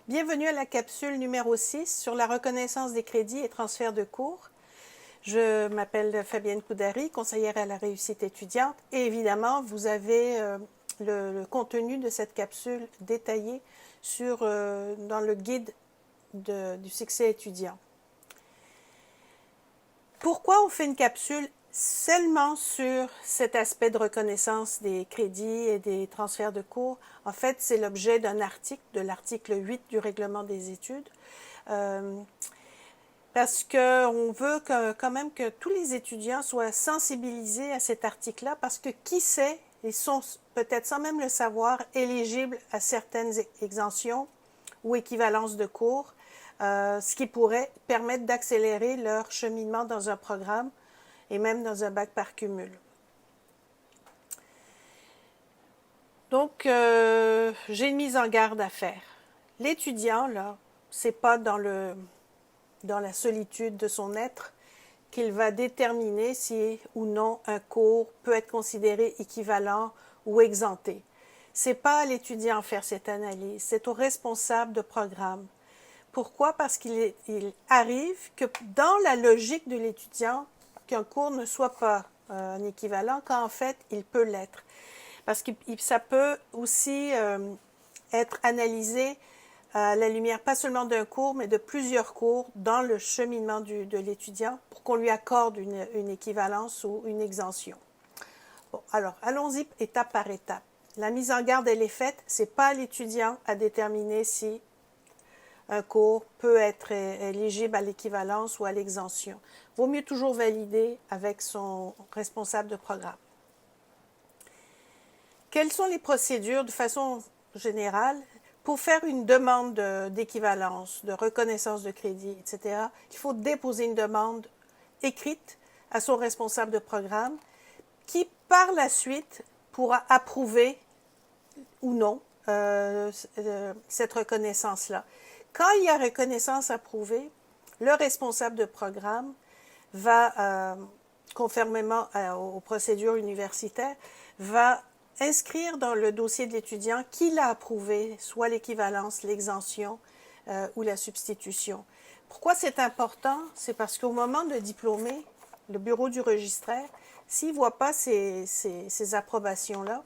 Bienvenue à la capsule numéro 6 sur la reconnaissance des crédits et transfert de cours. Je m'appelle Fabienne Coudary, conseillère à la réussite étudiante et évidemment, vous avez le contenu de cette capsule détaillé dans le guide du succès étudiant. Pourquoi on fait une capsule seulement sur cet aspect de reconnaissance des crédits et des transferts de cours? En fait, c'est l'objet d'un article, de l'article 8 du règlement des études, parce qu'on veut quand même que tous les étudiants soient sensibilisés à cet article-là, parce que qui sait, ils sont peut-être sans même le savoir éligibles à certaines exemptions ou équivalences de cours, ce qui pourrait permettre d'accélérer leur cheminement dans un programme et même dans un bac par cumul. Donc, j'ai une mise en garde à faire. L'étudiant, là, c'est pas dans la solitude de son être qu'il va déterminer si ou non un cours peut être considéré équivalent ou exempté. C'est pas à l'étudiant à faire cette analyse, c'est au responsable de programme. Pourquoi? Parce qu'il arrive que dans la logique de l'étudiant, qu'un cours ne soit pas un équivalent, quand en fait, il peut l'être. Parce que ça peut aussi être analysé à la lumière pas seulement d'un cours, mais de plusieurs cours dans le cheminement de l'étudiant pour qu'on lui accorde une équivalence ou une exemption. Bon, alors, allons-y étape par étape. La mise en garde, elle est faite. C'est pas à l'étudiant à déterminer si un cours peut être éligible à l'équivalence ou à l'exemption. Vaut mieux toujours valider avec son responsable de programme. Quelles sont les procédures de façon générale pour faire une demande d'équivalence, de reconnaissance de crédit, etc.? Il faut déposer une demande écrite à son responsable de programme qui, par la suite, pourra approuver ou non cette reconnaissance-là. Quand il y a reconnaissance approuvée, le responsable de programme va, conformément aux procédures universitaires, va inscrire dans le dossier de l'étudiant qu'il a approuvé, soit l'équivalence, l'exemption ou la substitution. Pourquoi c'est important? C'est parce qu'au moment de diplômer, le bureau du registraire, s'il ne voit pas ces approbations-là,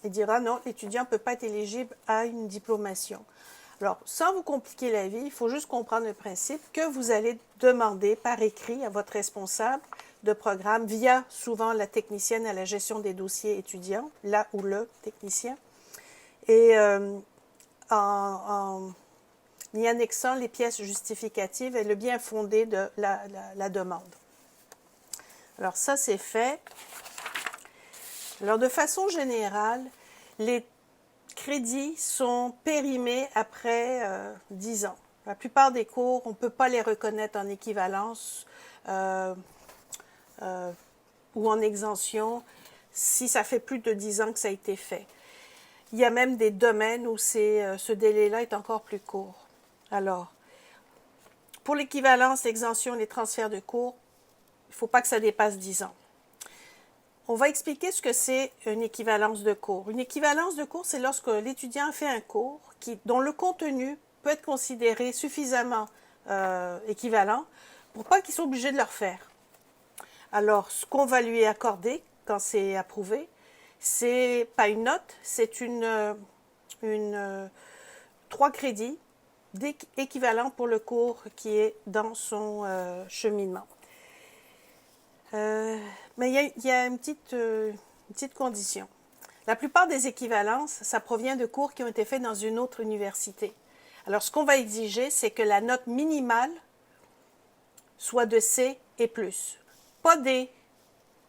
il dira non, l'étudiant ne peut pas être éligible à une diplomation. Alors, sans vous compliquer la vie, il faut juste comprendre le principe que vous allez demander par écrit à votre responsable de programme via souvent la technicienne à la gestion des dossiers étudiants, là ou le technicien, et en y annexant les pièces justificatives et le bien fondé de la demande. Alors ça, c'est fait. Alors, de façon générale, les crédits sont périmés après 10 ans. La plupart des cours, on ne peut pas les reconnaître en équivalence ou en exemption si ça fait plus de 10 ans que ça a été fait. Il y a même des domaines où ce délai-là est encore plus court. Alors, pour l'équivalence, l'exemption, les transferts de cours, il ne faut pas que ça dépasse 10 ans. On va expliquer ce que c'est une équivalence de cours. Une équivalence de cours, c'est lorsque l'étudiant fait un cours dont le contenu peut être considéré suffisamment équivalent pour pas qu'il soit obligé de le refaire. Alors, ce qu'on va lui accorder quand c'est approuvé, c'est pas une note, c'est 3 crédits équivalents pour le cours qui est dans son cheminement. Mais il y a une petite condition. La plupart des équivalences, ça provient de cours qui ont été faits dans une autre université. Alors, ce qu'on va exiger, c'est que la note minimale soit de C et plus. Pas D,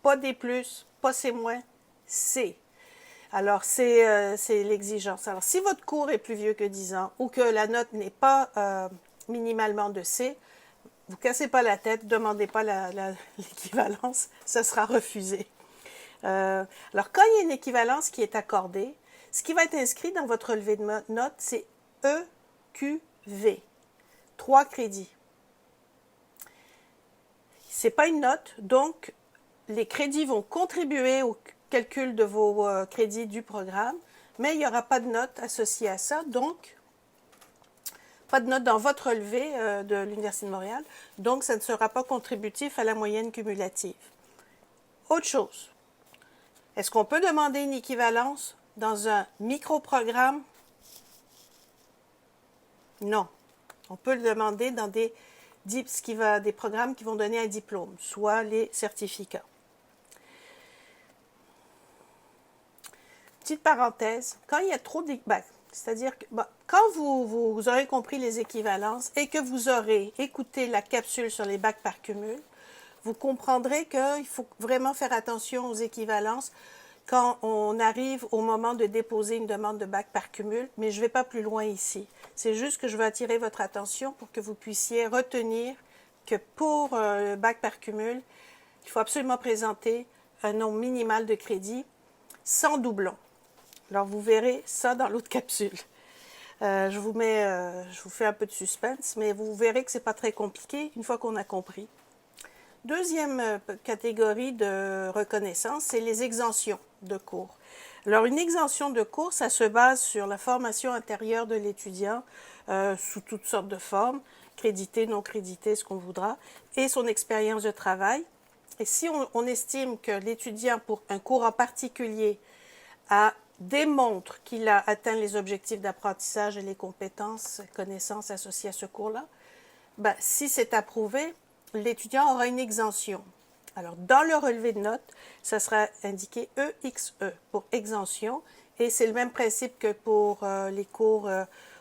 pas D+, pas C-, C. Alors, c'est l'exigence. Alors, si votre cours est plus vieux que 10 ans ou que la note n'est pas minimalement de C, vous ne cassez pas la tête, ne demandez pas l'équivalence, ça sera refusé. Alors, quand il y a une équivalence qui est accordée, ce qui va être inscrit dans votre relevé de notes, c'est EQV, 3 crédits. Ce n'est pas une note, donc les crédits vont contribuer au calcul de vos crédits du programme, mais il n'y aura pas de note associée à ça, donc pas de note dans votre relevé de l'Université de Montréal, donc ça ne sera pas contributif à la moyenne cumulative. Autre chose, est-ce qu'on peut demander une équivalence dans un microprogramme? Non. On peut le demander dans des programmes qui vont donner un diplôme, soit les certificats. Petite parenthèse, quand il y a trop c'est-à-dire que quand vous aurez compris les équivalences et que vous aurez écouté la capsule sur les bacs par cumul, vous comprendrez qu'il faut vraiment faire attention aux équivalences quand on arrive au moment de déposer une demande de bac par cumul, mais je ne vais pas plus loin ici. C'est juste que je veux attirer votre attention pour que vous puissiez retenir que pour le bac par cumul, il faut absolument présenter un nombre minimal de crédits sans doublon. Alors, vous verrez ça dans l'autre capsule. Je vous fais un peu de suspense, mais vous verrez que ce n'est pas très compliqué une fois qu'on a compris. Deuxième catégorie de reconnaissance, c'est les exemptions de cours. Alors, une exemption de cours, ça se base sur la formation intérieure de l'étudiant sous toutes sortes de formes, crédité, non crédité, ce qu'on voudra, et son expérience de travail. Et si on estime que l'étudiant, pour un cours en particulier, démontre qu'il a atteint les objectifs d'apprentissage et les compétences, connaissances associées à ce cours-là, si c'est approuvé, l'étudiant aura une exemption. Alors, dans le relevé de notes, ça sera indiqué EXE pour exemption, et c'est le même principe que pour les cours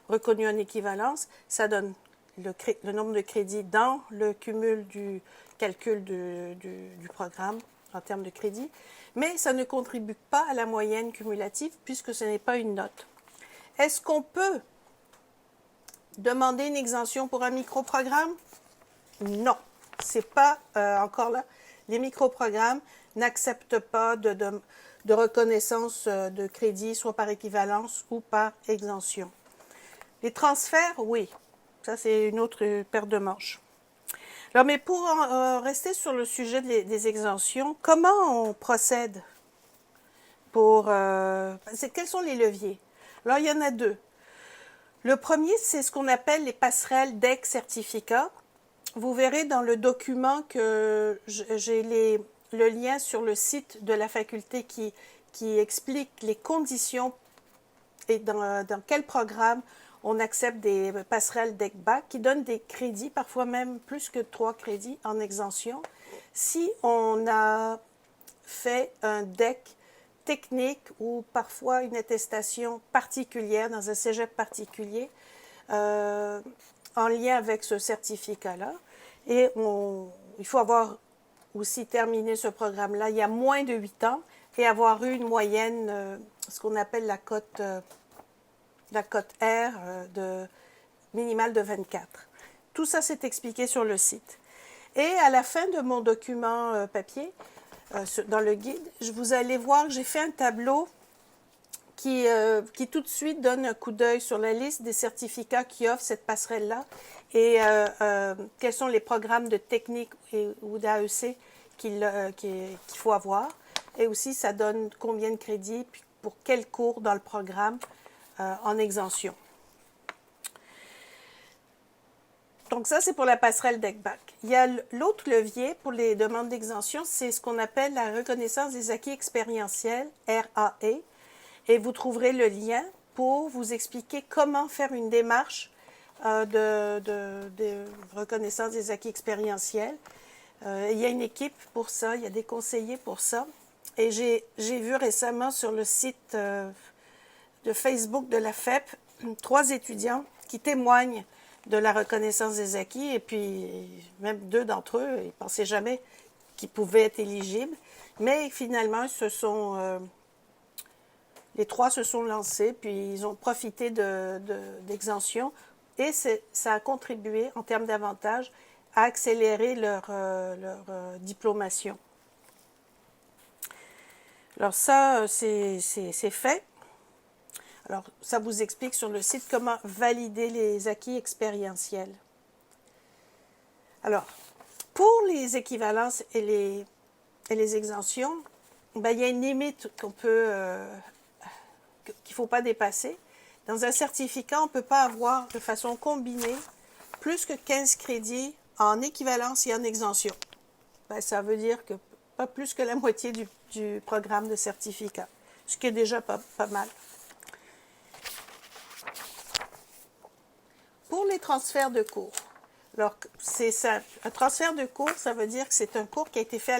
reconnus en équivalence. Ça donne le nombre de crédits dans le cumul du calcul du programme en termes de crédits, mais ça ne contribue pas à la moyenne cumulative puisque ce n'est pas une note. Est-ce qu'on peut demander une exemption pour un microprogramme? Non, c'est pas encore là. Les microprogrammes n'acceptent pas de reconnaissance de crédit, soit par équivalence ou par exemption. Les transferts, oui, ça c'est une autre paire de manches. Alors, mais pour rester sur le sujet des exemptions, comment on procède quels sont les leviers? Alors, il y en a deux. Le premier, c'est ce qu'on appelle les passerelles DEC certificats. Vous verrez dans le document que j'ai le lien sur le site de la faculté qui explique les conditions et dans quel programme on accepte des passerelles DEC-BAC qui donnent des crédits, parfois même plus que 3 crédits en exemption. Si on a fait un DEC technique ou parfois une attestation particulière dans un cégep particulier en lien avec ce certificat-là, et il faut avoir aussi terminé ce programme-là il y a moins de 8 ans et avoir eu une moyenne, ce qu'on appelle la cote R minimale de 24. Tout ça, c'est expliqué sur le site. Et à la fin de mon document papier, dans le guide, vous allez voir que j'ai fait un tableau qui tout de suite donne un coup d'œil sur la liste des certificats qui offrent cette passerelle-là et quels sont les programmes de technique ou d'AEC qu'il faut avoir. Et aussi, ça donne combien de crédits, puis pour quel cours dans le programme en exemption. Donc ça, c'est pour la passerelle DEC-BAC. Il y a l'autre levier pour les demandes d'exemption, c'est ce qu'on appelle la reconnaissance des acquis expérientiels, RAE, et vous trouverez le lien pour vous expliquer comment faire une démarche de reconnaissance des acquis expérientiels. Il y a une équipe pour ça, il y a des conseillers pour ça. Et j'ai vu récemment sur le site de Facebook de la FEP 3 étudiants qui témoignent de la reconnaissance des acquis, et puis même 2 d'entre eux, ils ne pensaient jamais qu'ils pouvaient être éligibles, mais finalement, les 3 se sont lancés, puis ils ont profité d'exemption, et ça a contribué, en termes d'avantages, à accélérer leur diplomation. Alors ça, c'est fait. Alors, ça vous explique sur le site comment valider les acquis expérientiels. Alors, pour les équivalences et les exemptions, il y a une limite qu'il ne faut pas dépasser. Dans un certificat, on ne peut pas avoir de façon combinée plus que 15 crédits en équivalence et en exemption. Ben, ça veut dire que pas plus que la moitié du programme de certificat, ce qui est déjà pas mal. Pour les transferts de cours, alors c'est simple. Un transfert de cours, ça veut dire que c'est un cours qui a été fait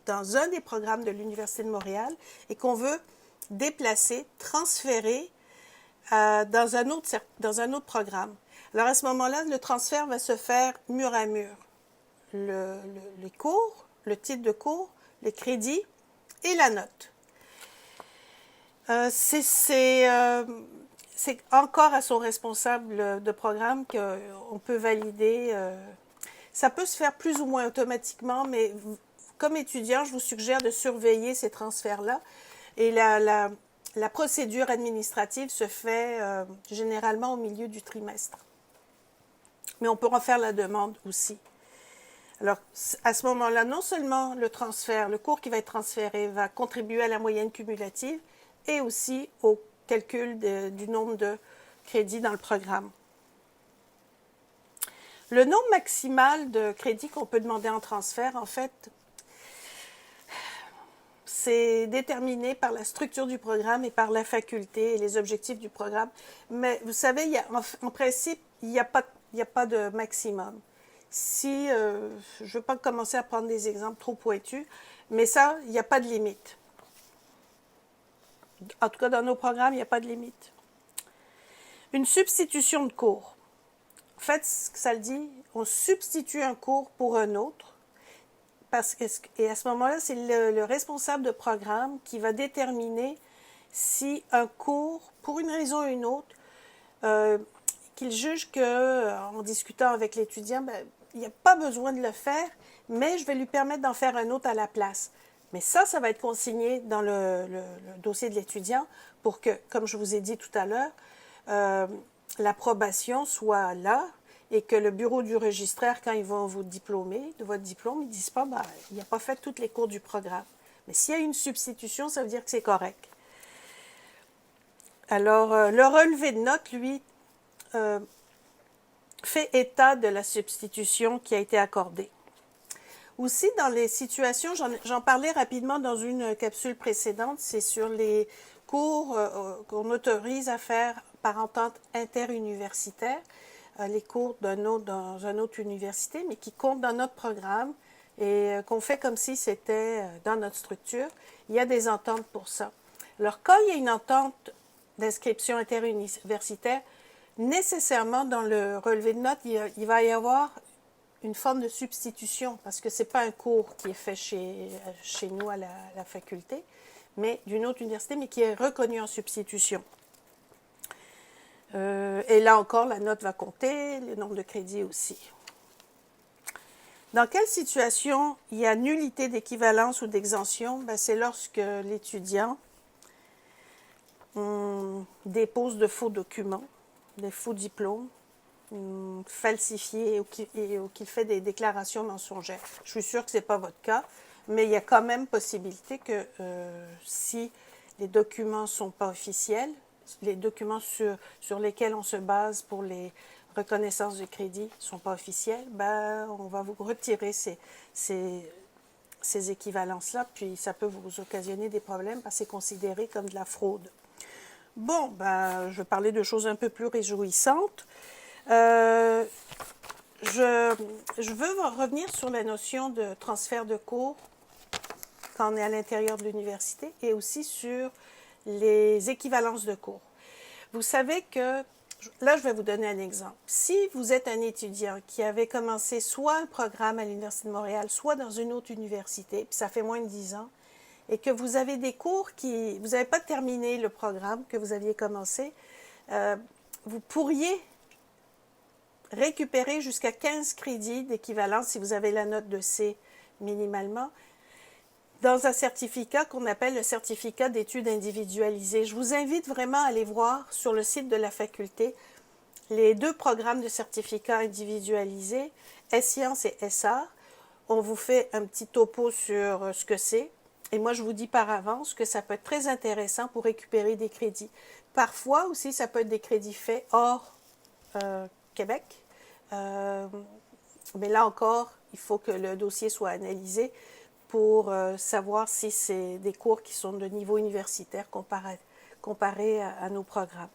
dans un des programmes de l'Université de Montréal et qu'on veut déplacer, transférer dans un autre programme. Alors à ce moment-là, le transfert va se faire mur à mur. Les cours, le titre de cours, les crédits et la note. C'est encore à son responsable de programme qu'on peut valider. Ça peut se faire plus ou moins automatiquement, mais comme étudiant, je vous suggère de surveiller ces transferts-là. Et la procédure administrative se fait généralement au milieu du trimestre. Mais on peut en faire la demande aussi. Alors, à ce moment-là, non seulement le transfert, le cours qui va être transféré va contribuer à la moyenne cumulative et aussi au calcul du nombre de crédits dans le programme. Le nombre maximal de crédits qu'on peut demander en transfert, en fait, c'est déterminé par la structure du programme et par la faculté et les objectifs du programme. Mais vous savez, en principe, il n'y a pas de maximum. Si, je ne veux pas commencer à prendre des exemples trop pointus, mais ça, il n'y a pas de limite. En tout cas, dans nos programmes, il n'y a pas de limite. Une substitution de cours. En fait, ce que ça le dit, on substitue un cours pour un autre. Et à ce moment-là, c'est le responsable de programme qui va déterminer si un cours, pour une raison ou une autre, qu'il juge qu'en discutant avec l'étudiant, il n'y a pas besoin de le faire, mais je vais lui permettre d'en faire un autre à la place. Mais ça va être consigné dans le dossier de l'étudiant pour que, comme je vous ai dit tout à l'heure, l'approbation soit là et que le bureau du registraire, quand ils vont vous diplômer de votre diplôme, ils ne disent pas il n'a pas fait tous les cours du programme. Mais s'il y a une substitution, ça veut dire que c'est correct. Alors, le relevé de notes, lui, fait état de la substitution qui a été accordée. Aussi, dans les situations, j'en parlais rapidement dans une capsule précédente, c'est sur les cours qu'on autorise à faire par entente interuniversitaire, les cours dans une autre université, mais qui comptent dans notre programme et qu'on fait comme si c'était dans notre structure. Il y a des ententes pour ça. Alors, quand il y a une entente d'inscription interuniversitaire, nécessairement dans le relevé de notes, il va y avoir une forme de substitution, parce que ce n'est pas un cours qui est fait chez nous à la faculté, mais d'une autre université, mais qui est reconnu en substitution. Et là encore, la note va compter, le nombre de crédits aussi. Dans quelle situation il y a nullité d'équivalence ou d'exemption? C'est lorsque l'étudiant dépose de faux documents, des faux diplômes, falsifiés ou qu'il fait des déclarations mensongères. Je suis sûre que ce n'est pas votre cas, mais il y a quand même possibilité que si les documents ne sont pas officiels, les documents sur lesquels on se base pour les reconnaissances de crédit ne sont pas officiels, on va vous retirer ces équivalences-là, puis ça peut vous occasionner des problèmes parce que c'est considéré comme de la fraude. Bon, je vais parler de choses un peu plus réjouissantes. Je veux revenir sur la notion de transfert de cours quand on est à l'intérieur de l'université et aussi sur les équivalences de cours. Vous savez que, là je vais vous donner un exemple. Si vous êtes un étudiant qui avait commencé soit un programme à l'Université de Montréal, soit dans une autre université, puis ça fait moins de 10 ans, et que vous avez des cours vous n'avez pas terminé le programme que vous aviez commencé, vous pourriez récupérer jusqu'à 15 crédits d'équivalence si vous avez la note de C minimalement, dans un certificat qu'on appelle le certificat d'études individualisées. Je vous invite vraiment à aller voir sur le site de la faculté les deux programmes de certificats individualisés, S-Sciences et S-Arts. On vous fait un petit topo sur ce que c'est. Et moi, je vous dis par avance que ça peut être très intéressant pour récupérer des crédits. Parfois aussi, ça peut être des crédits faits hors Québec. Mais là encore, il faut que le dossier soit analysé pour savoir si c'est des cours qui sont de niveau universitaire comparé à nos programmes.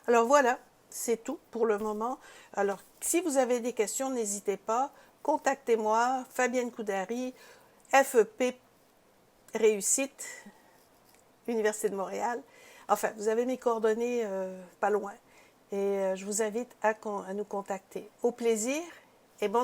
Alors voilà, c'est tout pour le moment. Alors, si vous avez des questions, n'hésitez pas. Contactez-moi, Fabienne Coudary, FEP Réussite, Université de Montréal. Enfin, vous avez mes coordonnées pas loin. Et je vous invite à nous contacter. Au plaisir